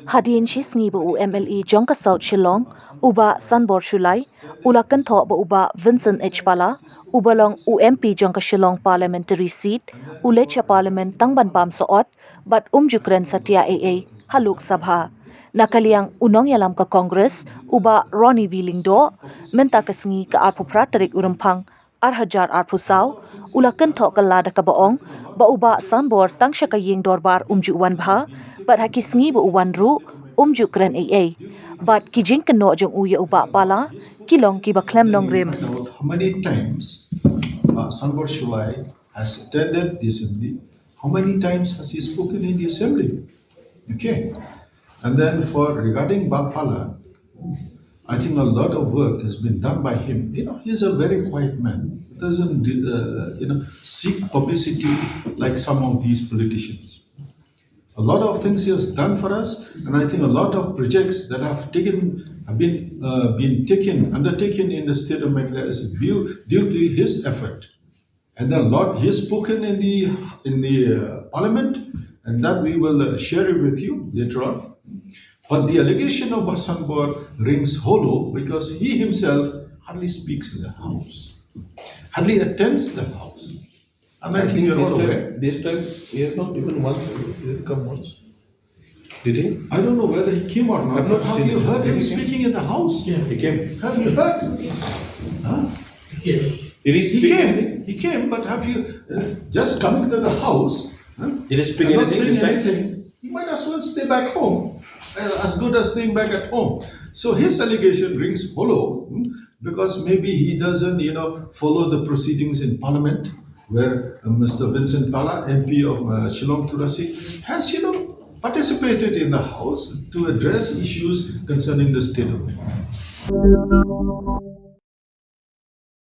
Hadien shisngi ba MLE jong ka South Shillong, Bah Sanbor Shullai, kynthoh ba Bah Vincent H Pala, long MP jong ka Shillong Parliamentary Seat, leit Parliament tangban pam soot, bat Jingkren Eiei, Lok Sabha. Nakaliang nongïalam ka Congress, Bah Ronnie V Lyngdoh, mynta ka sngi ka tarik Rymphang, hajar saw, kynthoh ka lada ka baong, Bah Sanbor tang ka Iing Dorbar Wan Sha, bat sngi ba wan ru, Jingkren Eiei, bat Jingkynnoh jong Bah Pala, Shillong kiba Khlem nongrim. How many times Bah Sanbor Shullai has attended the assembly? How many times has he spoken in the assembly? Okay. And then regarding Bah Pala, I think a lot of work has been done by him. He's a very quiet man. He doesn't, seek publicity like some of these politicians. A lot of things he has done for us, and I think a lot of projects that have been undertaken in the state of Meghalaya is due to his effort. And then he has spoken in the parliament, and that we will share it with you later on. But the allegation of Bah Sanbor rings hollow because he himself hardly speaks in the house, hardly attends the house. And I think you're all aware. This time he has not even once. He didn't come once. Did he? I don't know whether he came or not. But have you heard him speaking in the house? Yeah, he came. Have you heard? Huh? Yeah. Did he speak anything? He came, but have you just coming to the house? Did he speak and anything? Not saying anything. He might as well stay back home, as good as staying back at home. So his allegation rings hollow because maybe he doesn't, follow the proceedings in Parliament, where Mr. Vincent Pala, MP of Shillong has, participated in the House to address issues concerning the state of Meghalaya.